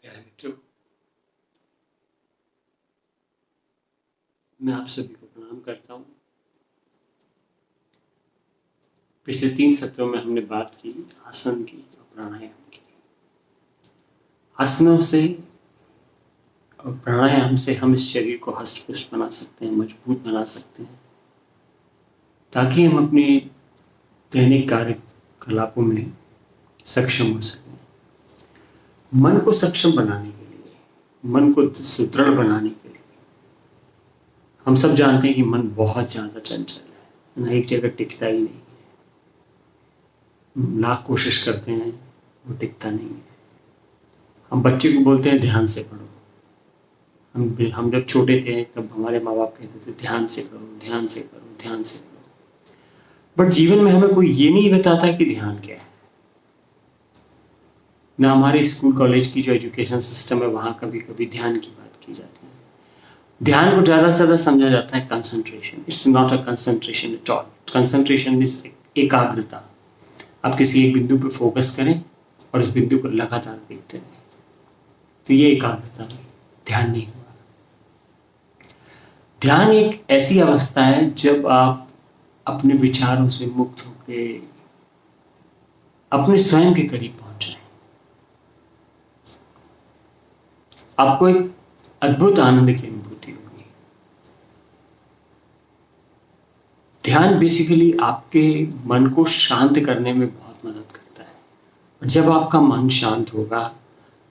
प्यारे मित्रों, मैं आप सभी को प्रणाम करता हूँ। पिछले 3 सत्रों में हमने बात की आसन की और प्राणायाम की। आसनों से और प्राणायाम से हम इस शरीर को हष्ट-पुष्ट बना सकते हैं, मजबूत बना सकते हैं, ताकि हम अपने दैनिक कार्यकलापों में सक्षम हो सकें। मन को सक्षम बनाने के लिए, मन को सुदृढ़ बनाने के लिए, हम सब जानते हैं कि मन बहुत ज़्यादा चंचल है, ना एक जगह टिकता ही नहीं है। लाख कोशिश करते हैं, वो टिकता नहीं है। हम बच्चे को बोलते हैं ध्यान से पढ़ो। हम जब छोटे थे तब हमारे माँ बाप कहते थे ध्यान से करो, ध्यान से करो, ध्यान से करो। बट जीवन में हमें कोई ये नहीं बताता कि ध्यान क्या है। ना हमारे स्कूल कॉलेज की जो एजुकेशन सिस्टम है वहाँ कभी कभी ध्यान की बात की जाती है। ध्यान को ज़्यादा से ज़्यादा समझा जाता है concentration. It's not a concentration at all. Concentration is एकाग्रता। आप किसी एक बिंदु पर फोकस करें और उस बिंदु को लगातार देखते रहें, तो ये एकाग्रता है, ध्यान नहीं हुआ। ध्यान एक ऐसी अवस्था है जब आप अपने विचारों से मुक्त होकर अपने स्वयं के करीब पहुंच रहे हैं। आपको एक अद्भुत आनंद की अनुभूति होगी। ध्यान बेसिकली आपके मन को शांत करने में बहुत मदद करता है। और जब आपका मन शांत होगा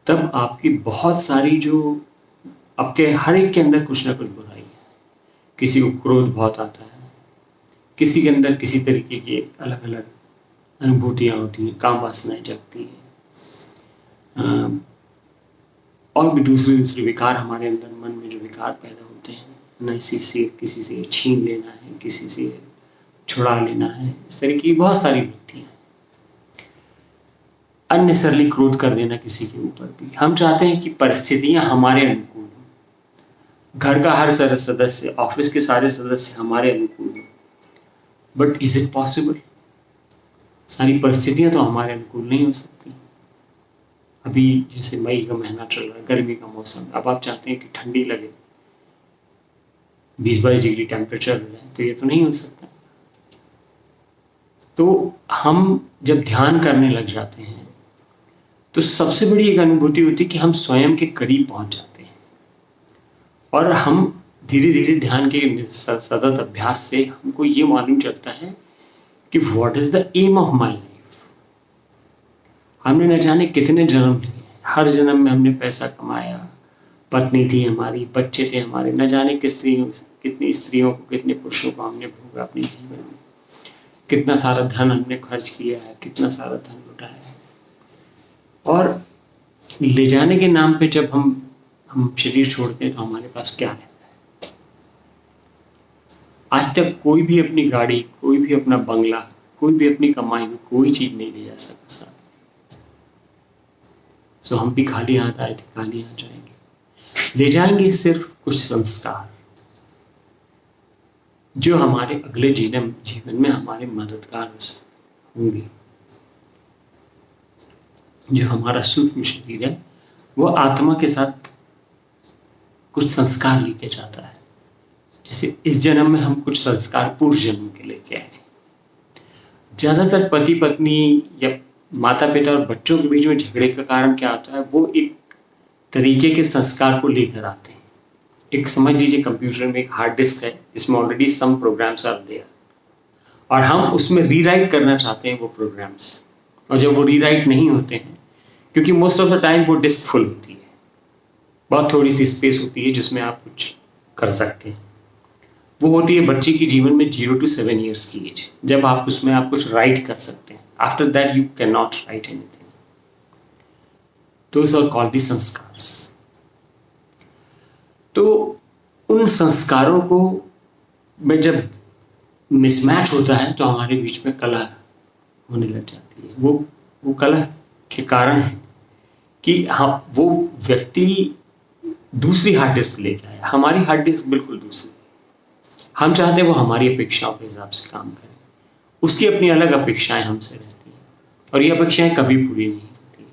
तब आपकी बहुत सारी जो आपके हर एक के अंदर कुछ ना कुछ बुराई है। किसी को क्रोध बहुत आता है, किसी के अंदर किसी तरीके की अलग अलग अनुभूतियाँ होती हैं, काम वासनाएं जगती हैं, और भी दूसरे विकार हमारे अंदर मन में जो विकार पैदा होते हैं, न किसी से छीन लेना है, किसी से छुड़ा लेना है, इस तरह की बहुत सारी वृत्तियाँ। अननेसेसरली क्रोध कर देना किसी के ऊपर भी। हम चाहते हैं कि परिस्थितियां हमारे अनुकूल हो, घर का हर सदस्य, ऑफिस के सारे सदस्य हमारे अनुकूल हो। But is it possible? सारी परिस्थितियां तो हमारे अनुकूल नहीं हो सकती। अभी जैसे मई का महीना चल रहा है, गर्मी का मौसम, अब आप चाहते हैं कि ठंडी लगे, 20-22 डिग्री टेम्परेचर हो जाए, तो ये तो नहीं हो सकता। तो हम जब ध्यान करने लग जाते हैं तो सबसे बड़ी एक अनुभूति होती है कि हम स्वयं के करीब पहुंच जाते हैं, और हम धीरे धीरे ध्यान के सतत अभ्यास से हमको ये मालूम चलता है कि what is the aim of my life. हमने न जाने कितने जन्म लिए, हर जन्म में हमने पैसा कमाया, पत्नी थी हमारी, बच्चे थे हमारे, न जाने कितनी स्त्रियों को, कितने पुरुषों को हमने भोगा अपने जीवन में, कितना सारा धन हमने खर्च किया है, कितना सारा धन लुटाया है। और ले जाने के नाम पे जब हम शरीर छोड़ते हैं तो हमारे पास क्या रहता है? आज तक कोई भी अपनी गाड़ी, कोई भी अपना बंगला, कोई भी अपनी कमाई में कोई चीज नहीं ले जा सकता साथ। सो हम भी खाली हाथ आए थे, खाली हाथ जाएंगे। ले जाएंगे सिर्फ कुछ संस्कार जो हमारे अगले जीवन में हमारे मददगार होंगे। जो हमारा सूक्ष्म शरीर है वो आत्मा के साथ कुछ संस्कार लेके जाता है। जैसे इस जन्म में हम कुछ संस्कार पूर्व जन्म के लेके आए। ज्यादातर पति पत्नी या माता पिता और बच्चों के बीच में झगड़े का कारण क्या होता है? वो एक तरीके के संस्कार को लेकर आते हैं। एक समझ लीजिए कंप्यूटर में एक हार्ड डिस्क है जिसमें already some programs are there, और हम उसमें रीराइट करना चाहते हैं वो प्रोग्राम्स। और जब वो रीराइट नहीं होते हैं, क्योंकि मोस्ट ऑफ द टाइम वो डिस्क फुल होती है, बहुत थोड़ी सी स्पेस होती है जिसमें आप कुछ कर सकते हैं। वो होती है बच्चे की जीवन में 0 to 7 years की एज, जब आप उसमें आप कुछ राइट कर सकते हैं। After that you can not write anything. Those are called the sanskaras. तो उन संस्कारों को में जब मिसमैच होता है तो हमारे बीच में कलह होने लग जाती है। वो कलह के कारण है कि हम वो व्यक्ति दूसरी हार्ड डिस्क लेके आया, हमारी हार्ड डिस्क बिल्कुल दूसरी। हम चाहते हैं वो हमारी अपेक्षाओं के हिसाब से काम करे, उसकी अपनी अलग अपेक्षाएं हमसे रहती हैं, और ये अपेक्षाएं कभी पूरी नहीं होती।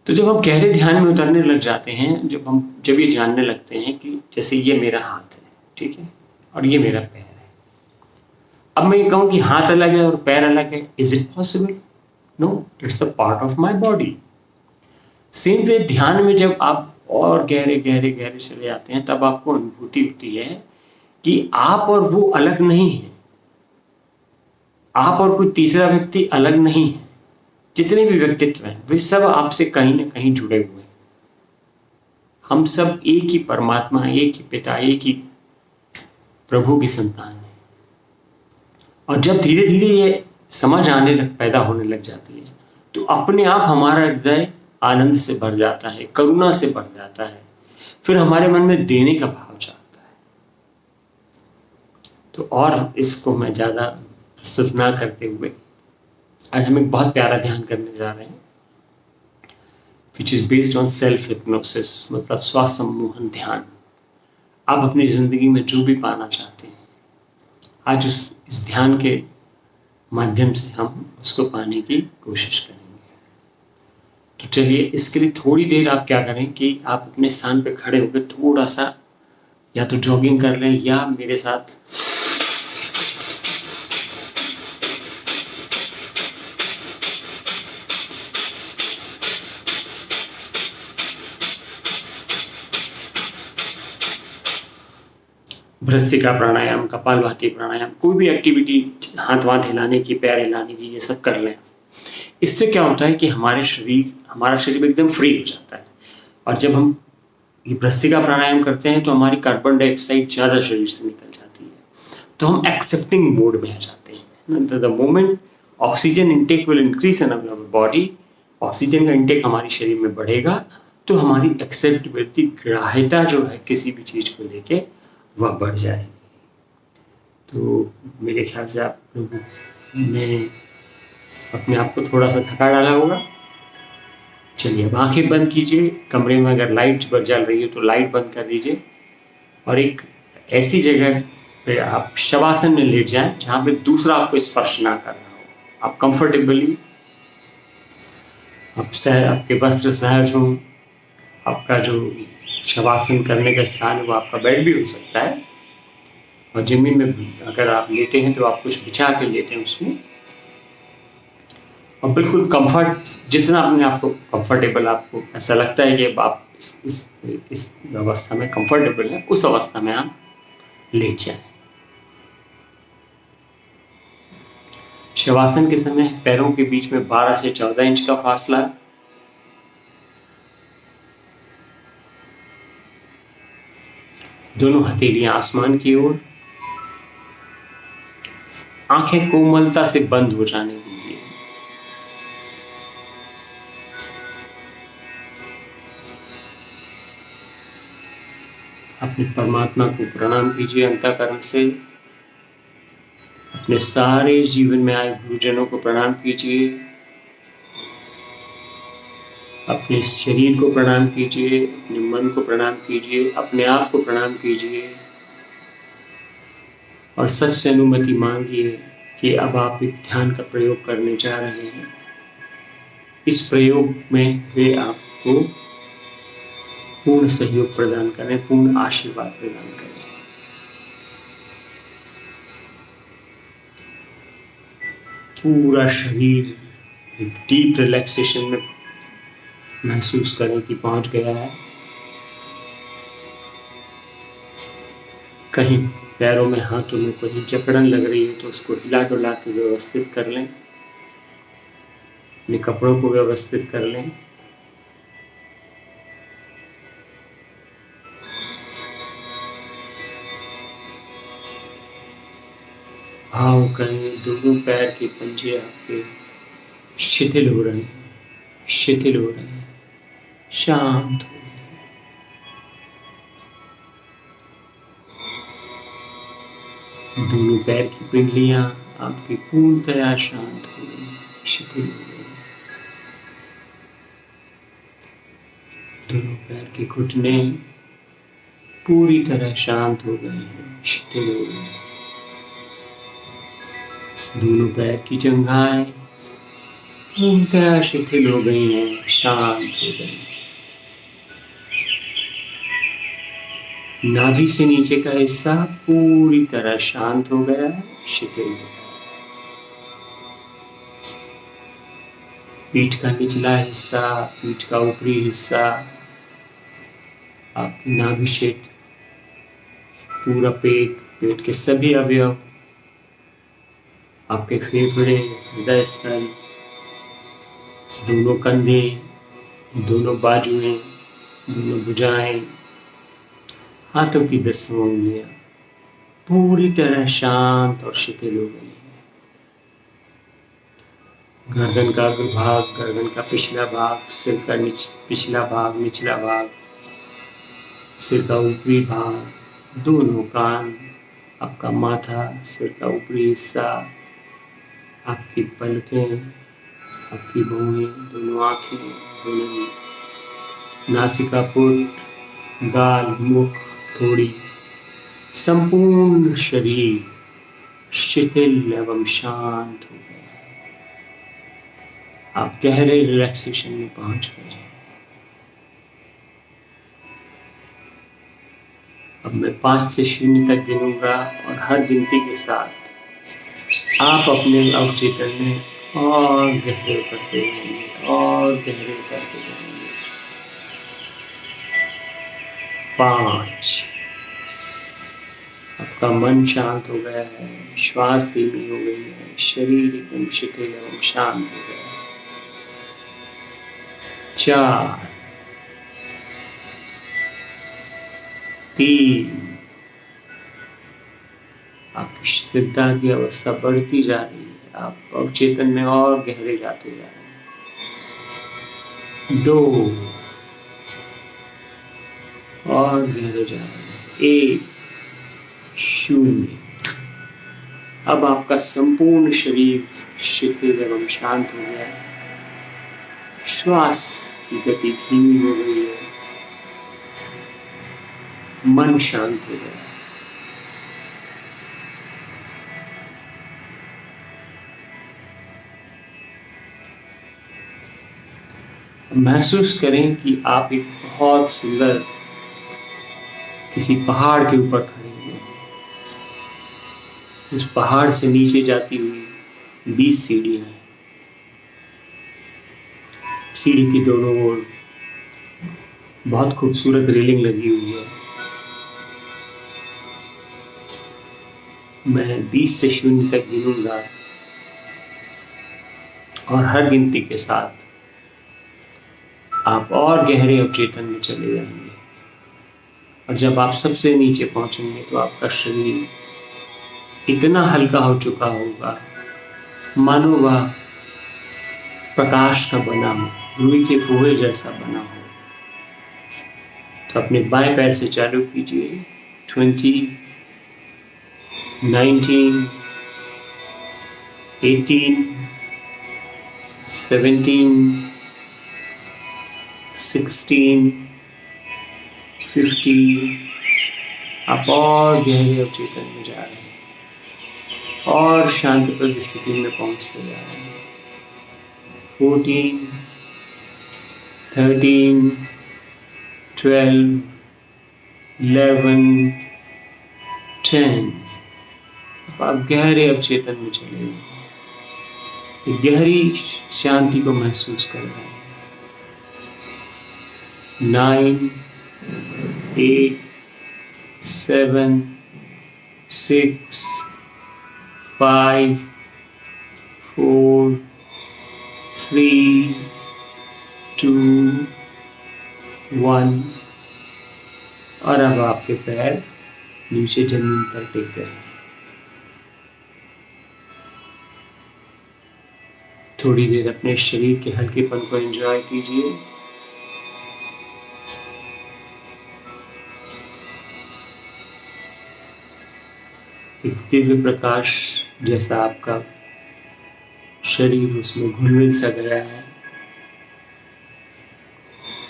तो जब हम गहरे ध्यान में उतरने लग जाते हैं, जब ये जानने लगते हैं कि जैसे ये मेरा हाथ है, ठीक है, और ये मेरा पैर है। अब मैं ये कहूँ कि हाथ अलग है और पैर अलग है, is it possible? No, it's the part of my body. Same way ध्यान में जब आप और गहरे गहरे गहरे चले जाते हैं, तब आपको अनुभूति होती है कि आप और वो अलग नहीं है, आप और कोई तीसरा व्यक्ति अलग नहीं है। जितने भी व्यक्तित्व हैं वे सब आपसे कहीं ना कहीं जुड़े हुए हैं। हम सब एक ही परमात्मा, एक ही पिता, एक ही प्रभु की संतान है। और जब धीरे धीरे ये समझ पैदा होने लग जाती है, तो अपने आप हमारा हृदय आनंद से भर जाता है, करुणा से भर जाता है, फिर हमारे मन में देने का भाव जागता है। तो और इसको मैं ज्यादा प्रस्तुत ना करते हुए आज हम एक बहुत प्यारा ध्यान करने जा रहे हैं, which is based on self hypnosis, मतलब स्व सम्मोहन ध्यान। आप अपनी जिंदगी में जो भी पाना चाहते हैं, आज इस ध्यान के माध्यम से हम उसको पाने की कोशिश करेंगे। तो चलिए, इसके लिए थोड़ी देर आप क्या करें कि आप अपने स्थान पे खड़े होकर थोड़ा सा या तो जॉगिंग कर लें या मेरे साथ भ्रस्त्रिका प्राणायाम, कपालभाति प्राणायाम, कोई भी एक्टिविटी, हाथ वाथ हिलाने की, पैर हिलाने की, ये सब कर लें। इससे क्या होता है कि हमारा शरीर एकदम फ्री हो जाता है। और जब हम ये भ्रस्त्रिका प्राणायाम करते हैं तो हमारी कार्बन डाइऑक्साइड ज़्यादा शरीर से निकल जाती है, तो हम एक्सेप्टिंग मोड में आ जाते हैं। The moment oxygen intake will increase in our body, oxygen का इनटेक हमारे शरीर में बढ़ेगा, तो हमारी एक्सेप्टेबिलिटी, ग्राह्यता जो है किसी भी चीज़ को लेके, वह बढ़ जाएगी। तो मेरे ख्याल से आप लोगों ने अपने आप को थोड़ा सा थका डाला होगा। चलिए, अब आंखें बंद कीजिए। कमरे में अगर लाइट जल रही है तो लाइट बंद कर दीजिए और एक ऐसी जगह पे आप शवासन में लेट जाएं जहाँ पे दूसरा आपको स्पर्श ना कर रहा हो। आप कंफर्टेबली, आपके वस्त्र सहज हो, आपका जो शवासन करने का स्थान है वो आपका बेड भी हो सकता है, और जमीन में अगर आप लेटे हैं तो आप कुछ बिछा के लेटे हैं उसमें, और बिल्कुल कंफर्ट, जितना अपने आप को कंफर्टेबल आपको ऐसा लगता है कि आप इस अवस्था में कंफर्टेबल है, उस अवस्था में आप लेट जाएं। शवासन के समय पैरों के बीच में 12 से 14 इंच का फासला, दोनों हथेलियां आसमान की ओर, आंखें कोमलता से बंद हो जाने दीजिए। अपने परमात्मा को प्रणाम कीजिए अंतःकरण से। अपने सारे जीवन में आए गुरुजनों को प्रणाम कीजिए, अपने शरीर को प्रणाम कीजिए, अपने मन को प्रणाम कीजिए, अपने आप को प्रणाम कीजिए, और सबसे अनुमति मांगिए कि अब आप एक ध्यान का प्रयोग करने जा रहे हैं। इस प्रयोग में वे आपको पूर्ण सहयोग प्रदान करें, पूर्ण आशीर्वाद प्रदान करें। पूरा शरीर एक डीप रिलैक्सेशन में महसूस करें कि पहुंच गया है। कहीं पैरों में, हाथों में कहीं जकड़न लग रही है तो उसको हिला डुला के व्यवस्थित कर लें, अपने कपड़ों को व्यवस्थित कर लें। भाव करें दोनों पैर के पंजे आपके शिथिल हो रहे हैं, शिथिल हो रहे हैं, शांत हो रहे हैं। दोनों पैर की पिंडलियां आपकी पूर्णतया शांत हो गई, शिथिल हो गई। दोनों पैर के घुटने पूरी तरह शांत हो गए हैं, शिथिल हो गए हैं। दोनों पैर की जंघाएं पूर्णतः शिथिल हो गई हैं, शांत हो गई। नाभि से नीचे का हिस्सा पूरी तरह शांत हो गया है, शिथिल हो गया। पीठ का निचला हिस्सा, पीठ का ऊपरी हिस्सा, आपकी नाभि क्षेत्र, पूरा पेट, पेट के सभी अवयव, आपके फेफड़े, हृदय स्थल, दोनों कंधे, दोनों बाजुएं, दोनों भुजाएं, हाथों की 10 उंगलियां पूरी तरह शांत और शिथिल हो गई। गर्दन का अग्रभाग, गर्दन का पिछला भाग, सिर का पिछला भाग, निचला भाग, सिर का ऊपरी भाग, दोनों कान, आपका माथा, सिर का ऊपरी हिस्सा, आपकी पलकें, आपकी भौहें, दोनों आँखें, दोनों नासिकापुट, गाल, मुख, थोड़ी, संपूर्ण शरीर शिथिल एवं शांत हो गया। आप गहरे रिलैक्सेशन में पहुंच गए हैं। अब मैं 5 से 0 तक गिनूंगा और हर गिनती के साथ आप अपने अवचेतन में और गहरे उतरते जाएंगे और गहरे उतरते जाएंगे। 5, आपका मन शांत हो गया है, श्वास धीमी हो गई है, शरीर एकदम शिथिल एवं शांत हो गया है। 4, 3, आपकी स्थिरता की अवस्था बढ़ती जा रही है, आप अवचेतन में और गहरे जाते जा रहे हैं। 2, और गहरे जा रहे हैं। 1, 0। अब आपका संपूर्ण शरीर शिथिल एवं शांत हो गया है। श्वास की गति धीमी हो गई है, मन शांत हो गया। महसूस करें कि आप एक बहुत सुंदर किसी पहाड़ के ऊपर खड़े हैं। उस पहाड़ से नीचे जाती हुई 20 सीढ़ियां हैं। सीढ़ी की दोनों ओर बहुत खूबसूरत रेलिंग लगी हुई है। मैं 20 से 0 तक गिनूंगा और हर गिनती के साथ आप और गहरे अवचेतन में चले जाएंगे। और जब आप सबसे नीचे पहुंचेंगे तो आपका शरीर इतना हल्का हो चुका होगा मानो वह प्रकाश का बना हो, रुई के फुहे जैसा बना हो। तो अपने बाएं पैर से चालू कीजिए। 20, 19, 18, 17, 16, 50। आप और गहरे अवचेतन में जा रहे हैं और शांतिप्रद स्थिति में पहुंचते जा रहे हैं। 14, 13, 12, 11, 10। आप गहरे अवचेतन में चले गए, गहरी शांति को महसूस कर रहे हैं। 9, 8, 7, 6, 5, 4, 3, 2, 1। और अब आपके पैर नीचे जमीन पर टिक गए। थोड़ी देर अपने शरीर के हल्केपन को एंजॉय कीजिए। एक दिव्य प्रकाश जैसा आपका शरीर उसमें घुल-मिल सा गया है।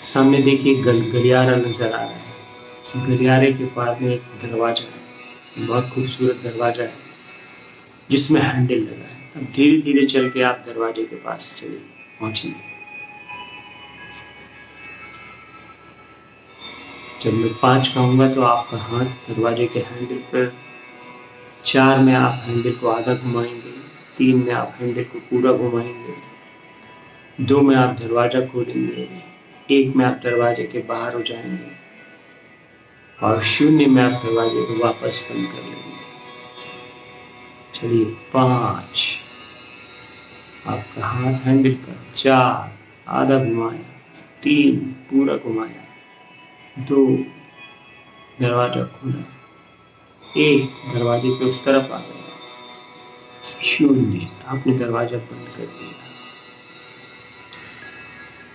सामने देखिए गलियारा नजर आ रहा है। गलियारे के पास में एक दरवाजा है, बहुत खूबसूरत दरवाजा है जिसमें हैंडल लगा है। अब धीरे धीरे चल के आप दरवाजे के पास चलिए। पहुंचिए। जब मैं 5 कहूँगा तो आपका हाथ दरवाजे के हैंडल पर, 4 में आप हैंडल को आधा घुमाएंगे, 3 में आप हैंडल को पूरा घुमाएंगे, 2 में आप दरवाजा खोलेंगे, 1 में आप दरवाजे के बाहर हो जाएंगे और 0 में आप दरवाजे को वापस बंद कर लेंगे। चलिए 5, आपका हाथ हैंडल पर, 4 आधा घुमाया, 3 पूरा घुमाया, 2 दरवाजा खोला, 1 दरवाजे पे उस तरफ आ गया, 0 आपने दरवाजा बंद कर दिया।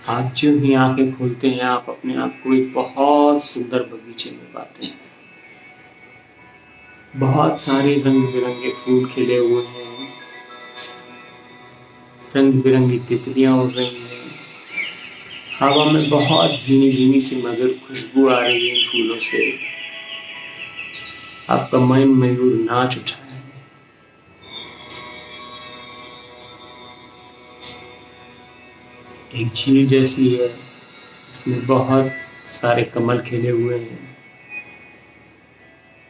आप जो ही आंखें खोलते हैं, आप अपने आप को एक बहुत सुंदर बगीचे में पाते हैं। बहुत सारे रंग बिरंगे फूल खिले हुए हैं, रंग बिरंगी तितलियां उड़ रही हैं, हवा में बहुत भीनी भीनी सी मधुर खुशबू आ रही है इन फूलों से। आपका मन मयूर नाच उठा है। एक झील जैसी है, इसमें बहुत सारे कमल खिले हुए हैं।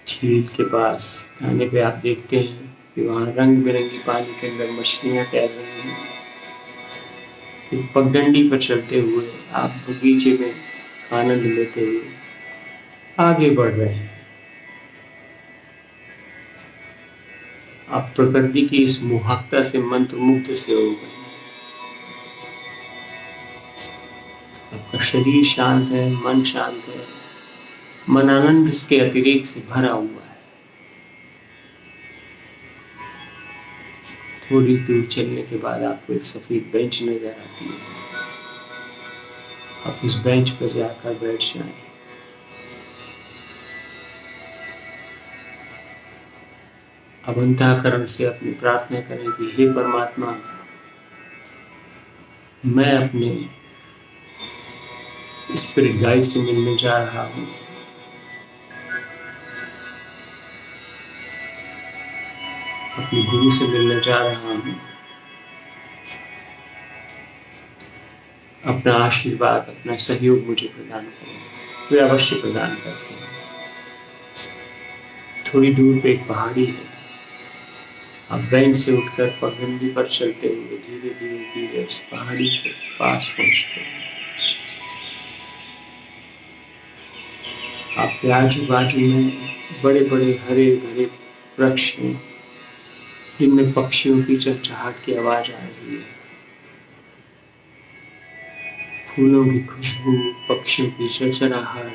झील के पास खाने पे आप देखते हैं कि वहाँ रंग बिरंगी पानी के अंदर मछलियाँ तैर रही हैं। एक पगडंडी पर चलते हुए आप बगीचे में आनंद लेते हुए आगे बढ़ रहे हैं। आप प्रकृति की इस मोहकता से मंत्रमुग्ध से हो गए। आपका शरीर शांत है, मन शांत है, मन आनंद के अतिरेक से भरा हुआ है। थोड़ी दूर चलने के बाद आपको एक सफेद बेंच नजर आती है। आप उस बेंच पर जाकर बैठ जाएं। अब अंतःकरण से अपनी प्रार्थना करें कि हे परमात्मा, मैं अपने स्पिरिट गाइड से मिलने जा रहा हूँ। अपने गुरु से मिलने जा रहा हूँ। अपना आशीर्वाद, अपना सहयोग मुझे प्रदान करें। वे अवश्य प्रदान करते हैं। थोड़ी दूर पे एक पहाड़ी है। आप बेंच से उठकर पगडंडी पर चलते हुए धीरे धीरे धीरे उस पहाड़ी के पास पहुंचते हैं। आपके आजू बाजू में बड़े बड़े हरे भरे वृक्ष हैं, जिनमें पक्षियों की चहचहाट की आवाज आ रही है। फूलों की खुशबू, पक्षियों की चहचहाट,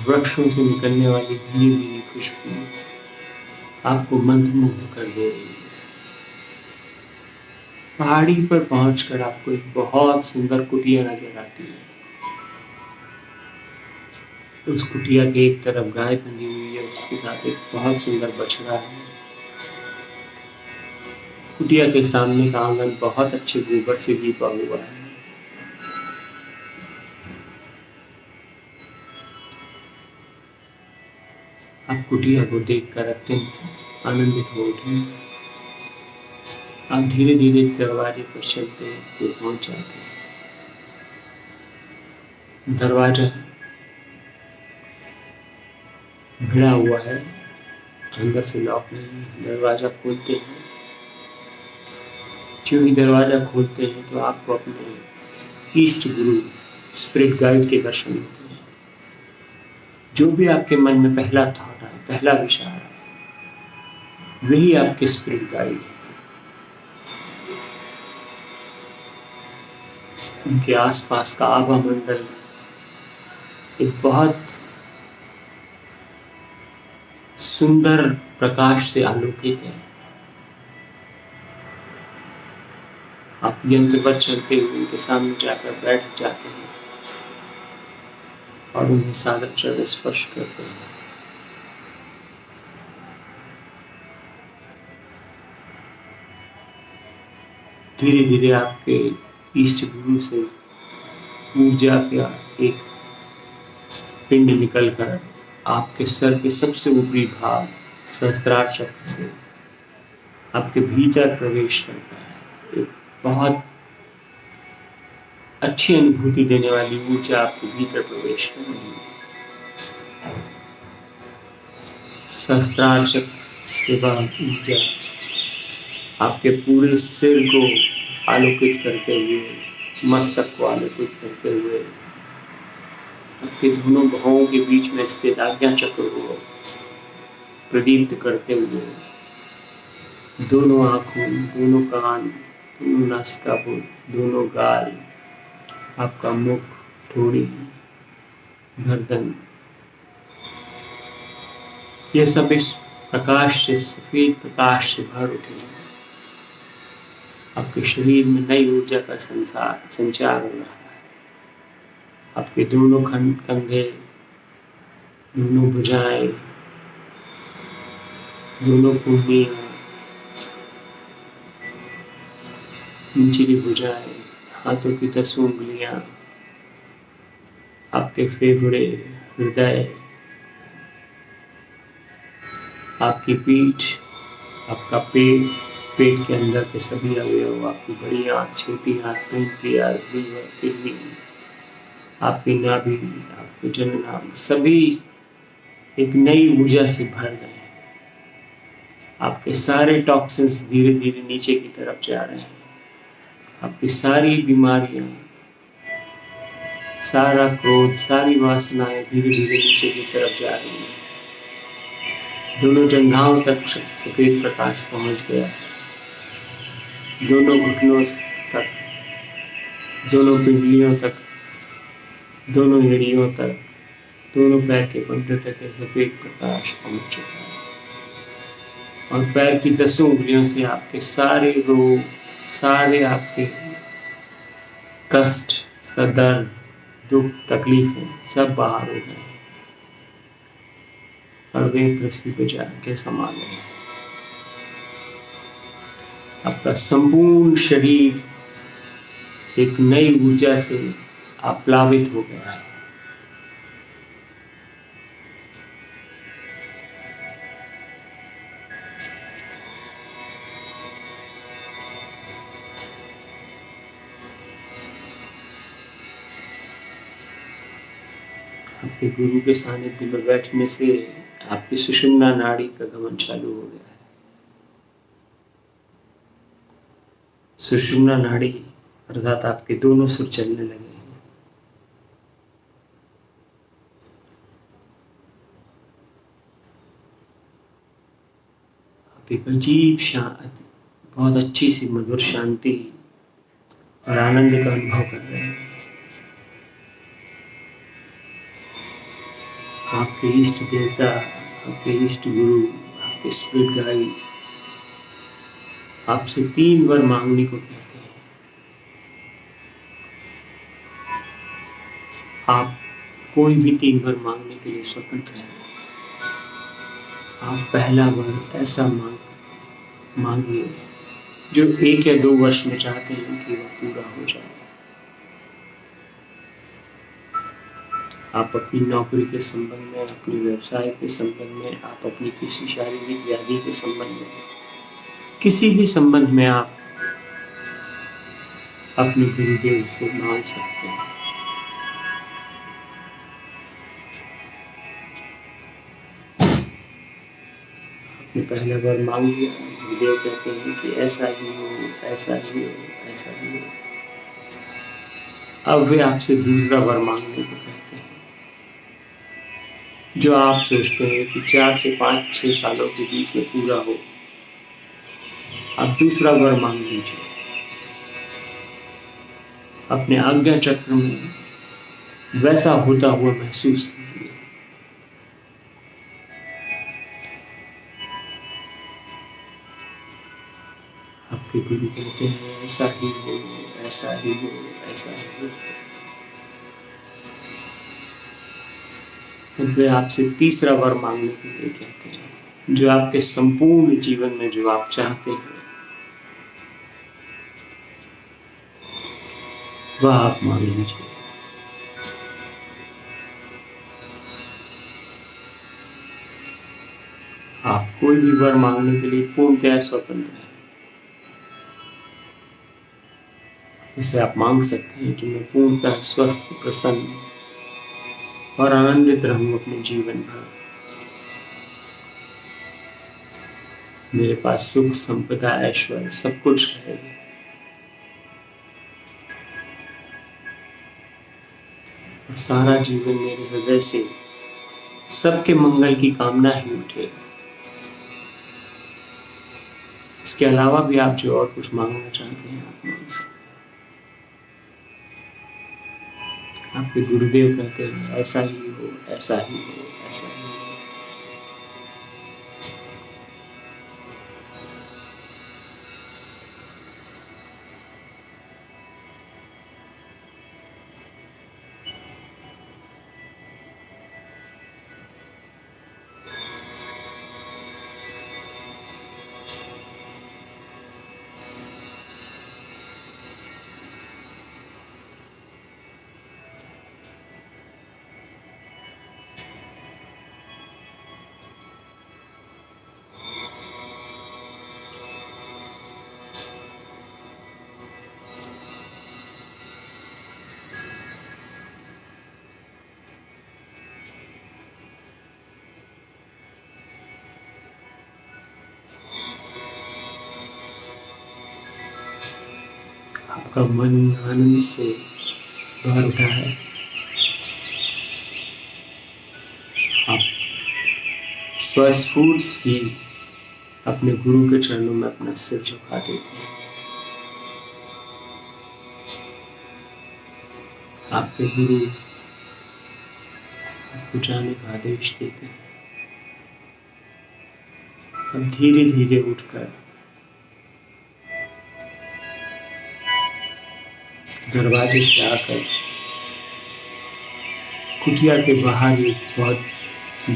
वृक्षों से निकलने वाली भीनी भीनी खुशबू आपको मंत्रमुग्ध कर दे रही है। पहाड़ी पर पहुंचकर आपको एक बहुत सुंदर कुटिया नजर आती है। उस कुटिया के एक तरफ गाय बंधी हुई है, उसके साथ एक बहुत सुंदर बछड़ा है। कुटिया के सामने का आंगन बहुत अच्छे गोबर से लीपा हुआ है। आप कुटिया को देखकर अत्यंत आनंदित हो उठे। आप धीरे धीरे दरवाजे पर चलते हुए पहुंच जाते हैं। दरवाजा भिड़ा हुआ है, अंदर से लॉक नहीं है। दरवाजा खोलते हैं। जो ही दरवाजा खोलते हैं तो आपको अपने ईष्ट गुरु, स्पिरिट गाइड के दर्शन होते हैं। जो भी आपके मन में पहला थॉट आए, पहला विचार आए, वही आपके स्पिरिट गाइड है। उनके आसपास का आभा मंडल एक बहुत सुंदर प्रकाश से आलोकित है। आप यंत्रवत चलते हुए उनके सामने जाकर बैठ जाते हैं और उन्हें सादर चरण स्पर्श करते हैं। धीरे धीरे आपके इष्ट गुरु से ऊर्जा का एक पिंड निकलकर आपके सर के सबसे ऊपरी भाग सहस्त्रार चक्र से आपके भीतर प्रवेश करता है। एक बहुत अच्छी अनुभूति देने वाली ऊर्जा आपके भीतर प्रवेश कर रही है। सहस्त्रार्शक सेवा ऊर्जा आपके पूरे सिर को आलोकित करते हुए, मस्तक को आलोकित करते हुए, आपके दोनों भुजाओं के बीच में स्थित आज्ञा चक्र को प्रदीप्त करते हुए, दोनों आँखों, दोनों कान, दोनों नासिकापुर, दोनों गाल, आपका मुख, ठोड़ी, गर्दन, ये सब इस प्रकाश से, सफेद प्रकाश से भर उठे हैं। आपके शरीर में नई ऊर्जा का संचार हो रहा है। आपके दोनों कंधे, दोनों भुजाएं, दोनों कूहनियां, निचली भुजाएं, हाथों की 10 उंगलियां, आपके फेफड़े, हृदय, आपकी पीठ, आपका पेट, पेट के अंदर के सभी अवयव, आपकी बड़ी आंत, छोटी आंत, पेनक्रियाज, लीवर, किडनी, आपकी नाभि, आपके जननांग, सभी एक नई ऊर्जा से भर गए हैं। आपके सारे टॉक्सिन्स धीरे धीरे नीचे की तरफ जा रहे हैं। आपकी सारी बीमारियां, सारा क्रोध, सारी वासनाएं धीरे धीरे नीचे की तरफ जा रही हैं। दोनों जंघाओं तक सफेद प्रकाश पहुंच गया, दोनों घुटनों तक, दोनों पिंडलियों तक, दोनों एड़ियों तक, दोनों पैर के पंजे तक सफेद प्रकाश पहुंच चुका है। और पैर की 10 उंगलियों से आपके सारे रोग, सारे आपके कष्ट, दर्द, दुख, तकलीफें सब बाहर हो गए और वे पृथ्वी पे जाके समा गए। आपका संपूर्ण शरीर एक नई ऊर्जा से आप्लावित हो गया है। आपके गुरु के सानिध्य में बैठने से आपकी सुषुम्ना नाड़ी का गमन चालू हो गया है। सुषुम्ना नाड़ी अर्थात आपके दोनों सुर चलने लगे हैं। आप एक अजीब शांति, बहुत अच्छी सी मधुर शांति और आनंद का अनुभव कर रहे हैं। आपके इष्ट देवता, आपके इष्ट गुरु, आपके स्पिरिट गाइड आपसे 3 वर मांगने को कहते हैं। आप कोई भी 3 वर मांगने के लिए स्वतंत्र हैं। आप पहला वर ऐसा मांगिए जो 1 या 2 वर्ष में चाहते हैं कि वह पूरा हो जाए। आप अपनी नौकरी के संबंध में, अपने व्यवसाय के संबंध में, आप अपनी किसी शारीरिक व्याधि के संबंध में, किसी भी संबंध में आप अपने गुरुदेव से मांग सकते हैं। आपने पहला बार मांग लिया, गुरुदेव कहते हैं कि ऐसा ही हो, ऐसा ही हो, ऐसा ही हो। अब वे आपसे दूसरा बार मांगने को कहते हैं, जो आप सोचते हैं कि 4 से 5-6 सालों के बीच में पूरा हो। आप दूसरा वर मांग लीजिए। अपने आज्ञा चक्र में वैसा होता हुआ महसूस कीजिए। आपके गुरु कहते हैं ऐसा ही हो, ऐसा ही हो, ऐसा ही हो। वे आपसे तीसरा वर मांगने के लिए कहते हैं, जो आपके संपूर्ण जीवन में जो आप चाहते हैं वह आप मांग लीजिए। आप कोई भी वर मांगने के लिए पूर्णतः स्वतंत्र हैं। इसे आप मांग सकते हैं कि मैं पूर्णतः स्वस्थ, प्रसन्न और आनंदित रहूं अपने जीवन भर। मेरे पास सुख, संपदा, ऐश्वर्य सब कुछ रहेगा। और सारा जीवन मेरे हृदय से सबके मंगल की कामना ही उठेगा। इसके अलावा भी आप जो और कुछ मांगना चाहते हैं आप मांग सकते हैं। आपके गुरुदेव कहते हैं ऐसा ही हो, ऐसा ही हो, ऐसा ही हो। आपका मन आनंद से भर उठा है। आप स्वस्फूर्त ही अपने गुरु के चरणों में अपना सिर झुका देते हैं। आपके गुरु आपको जाने का आदेश देते हैं। अब धीरे धीरे उठकर दरवाजे से आकर कुटिया के बाहर एक बहुत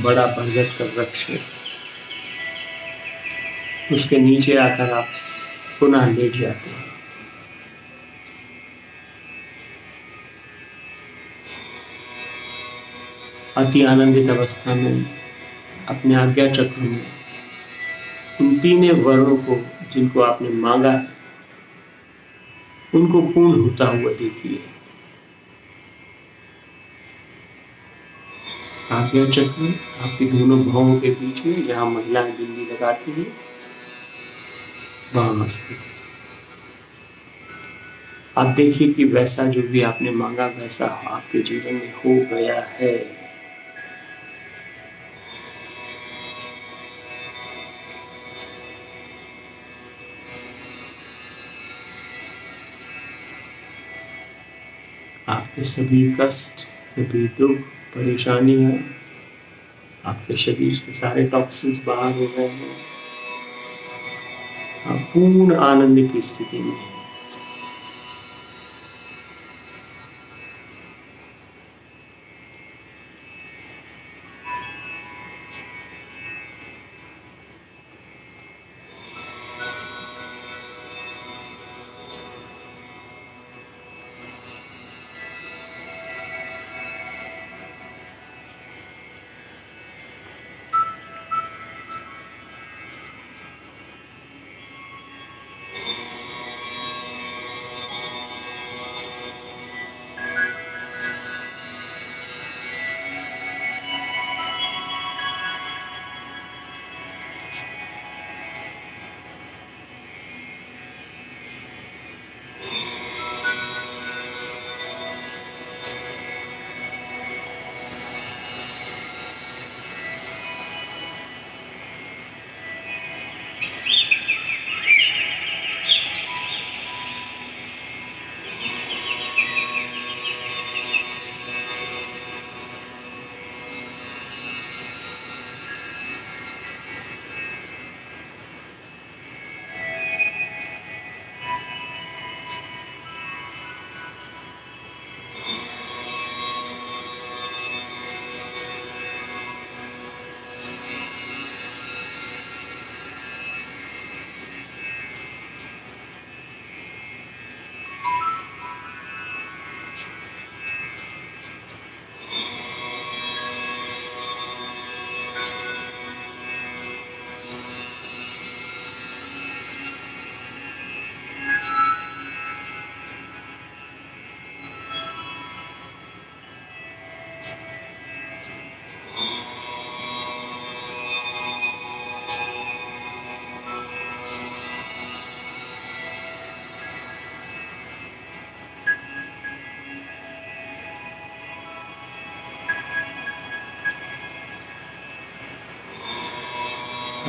बड़ा बरगद का वृक्ष है, उसके नीचे आकर आप पुनः लेट जाते हैं। अति आनंदित अवस्था में अपने आज्ञा चक्र में उन तीनों वरों को जिनको आपने मांगा है उनको पूर्ण होता हुआ देखिए। आज्ञा चक्र आपके दोनों भावों के बीच में, जहां महिलाएं बिंदी लगाती हैं वहां स्थित है। आप देखिए कि वैसा जो भी आपने मांगा वैसा आपके जीवन में हो गया है। आपके सभी कष्ट, सभी दुख, परेशानियां, आपके शरीर के सारे टॉक्सिन्स बाहर हो गए हैं। आप पूर्ण आनंद की स्थिति में हैं।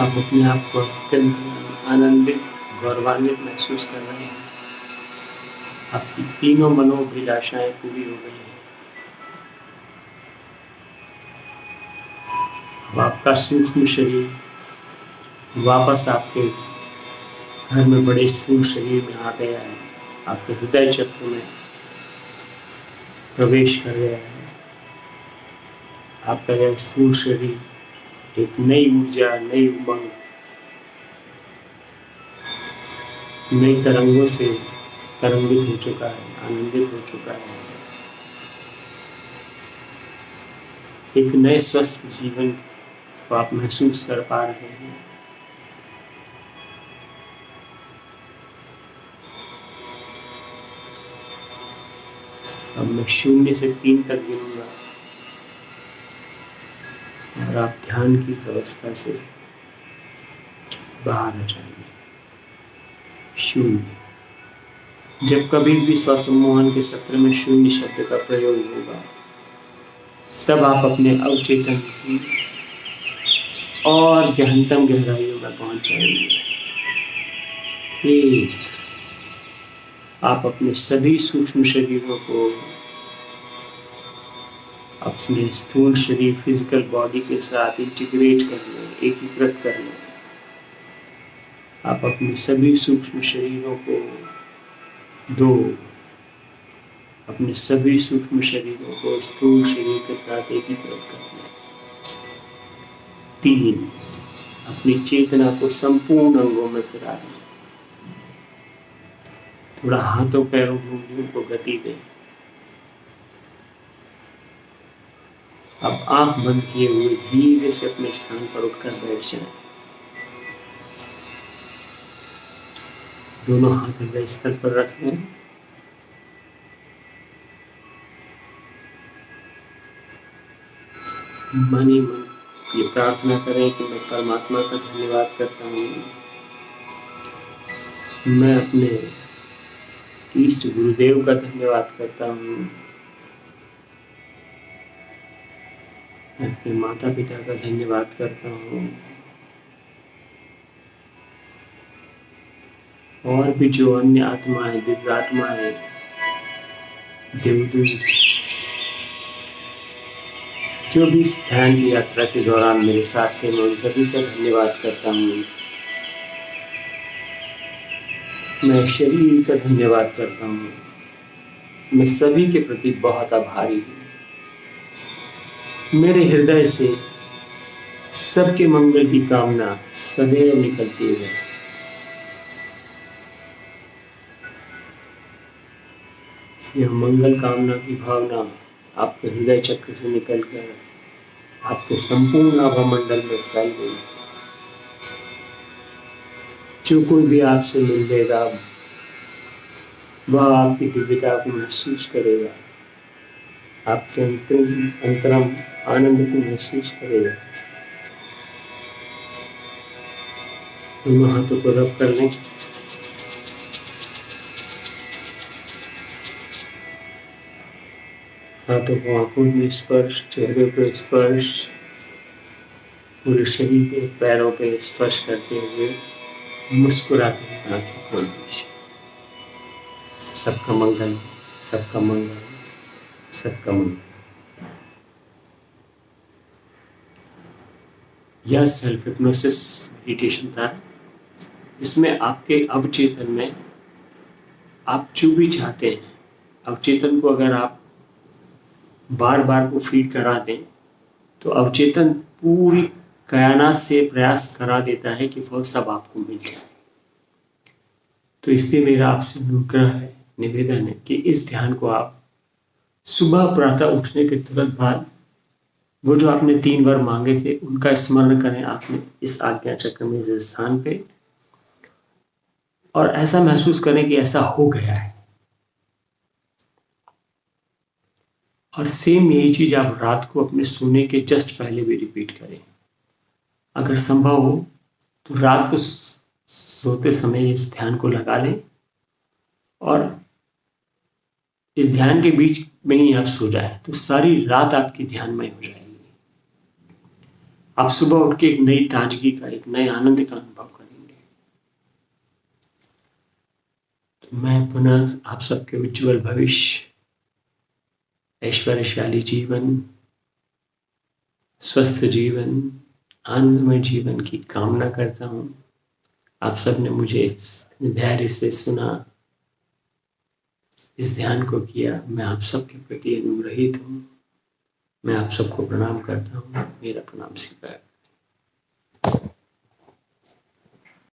आप अपने आप को अत्यंत आनंदित, गौरवान्वित महसूस कर रहे हैं। आपकी तीनों मनोभिलाषाएं पूरी हो गई हैं। अब आपका सूक्ष्म शरीर वापस आपके घर में बड़े स्थूल शरीर में आ गया है, आपके हृदय चक्र में प्रवेश कर गया है। आपका यह स्थूल शरीर एक नई ऊर्जा, नई उमंग, नई तरंगों से तरंगित हो चुका है, आनंदित हो चुका है। एक नए स्वस्थ जीवन को आप महसूस कर पा रहे हैं। अब मैं 0 से 3 तक गिनूंगा और आप ध्यान की इस अवस्था से बाहर आ जाएंगे। 0। जब कभी भी स्वसम्मोहन के सत्र में 0 शब्द का प्रयोग होगा, तब आप अपने अवचेतन की और गहनतम गहराइयों में पहुंच जाएंगे। 1। आप अपने सभी सूक्ष्म शरीरों को अपने स्थूल शरीर, फिजिकल बॉडी के साथ इंटीग्रेट कर लें, एकीकृत कर लें। आप अपने सभी सूक्ष्म शरीरों को 2, अपने सभी सूक्ष्म शरीरों को स्थूल शरीर के साथ एकीकृत कर लें। 3, अपनी चेतना को संपूर्ण अंगों में फिरा लें। थोड़ा हाथों पैरों उंगलियों को गति दें। अब आंख बंद किए हुए धीरे से अपने स्थान पर उठकर बैठ जाएं। दोनों हाथ हृदय स्थल पर रख लें। मन ही मन ये प्रार्थना करें कि मैं परमात्मा का धन्यवाद करता हूँ, मैं अपने इष्ट गुरुदेव का धन्यवाद करता हूँ, मैं अपने माता पिता का धन्यवाद करता हूँ, और भी जो अन्य आत्माएं, दिव्य आत्माएं, देवदूत जो भी इस ध्यान की यात्रा के दौरान मेरे साथ थे, मैं उन सभी का धन्यवाद करता हूँ। मैं शरीर का धन्यवाद करता हूँ। मैं सभी के प्रति बहुत आभारी हूँ। मेरे हृदय से सबके मंगल की कामना सदैव निकलती है। यह मंगल कामना की भावना आपके हृदय चक्र से निकलकर आपके संपूर्ण आभा मंडल में फैल गई। जो कोई भी आपसे मिलेगा वह आपकी दिव्यता को महसूस करेगा, आपके अंतरम आनंद को महसूस करेगा। दोनों हाथों को रब कर लें। हाथों को आंखों में स्पर्श, चेहरे पे स्पर्श, पूरे शरीर पे, पैरों पे स्पर्श करते हुए मुस्कुराते हुए आंखें खोल दीजिए। सबका मंगल, सबका मंगल, सबका मंगल। यह सेल्फ हिप्नोसिस मेडिटेशन था। इसमें आपके अवचेतन में आप जो भी चाहते हैं, अवचेतन को अगर आप बार बार को फीड करा दें तो अवचेतन पूरी कायनात से प्रयास करा देता है कि वह सब आपको मिल जाए। तो इसलिए मेरा आपसे अनुग्रह है, निवेदन है कि इस ध्यान को आप सुबह प्रातः उठने के तुरंत बाद वो जो आपने 3 बार मांगे थे उनका स्मरण करें आपने इस आज्ञा चक्र में, इस स्थान पे, और ऐसा महसूस करें कि ऐसा हो गया है। और सेम यही चीज आप रात को अपने सोने के जस्ट पहले भी रिपीट करें। अगर संभव हो तो रात को सोते समय इस ध्यान को लगा लें और इस ध्यान के बीच में ही आप सो जाए तो सारी रात आपकी ध्यानमय हो जाएगी। आप सुबह उठ के एक नई ताजगी का, एक नए आनंद का अनुभव करेंगे। मैं पुनः आप सबके उज्जवल भविष्य, ऐश्वर्यशाली जीवन, स्वस्थ जीवन, आनंदमय जीवन की कामना करता हूँ। आप सबने मुझे धैर्य से सुना, इस ध्यान को किया। मैं आप सबके प्रति अनुग्रहित हूँ। मैं आप सबको प्रणाम करता हूँ। मेरा प्रणाम स्वीकार।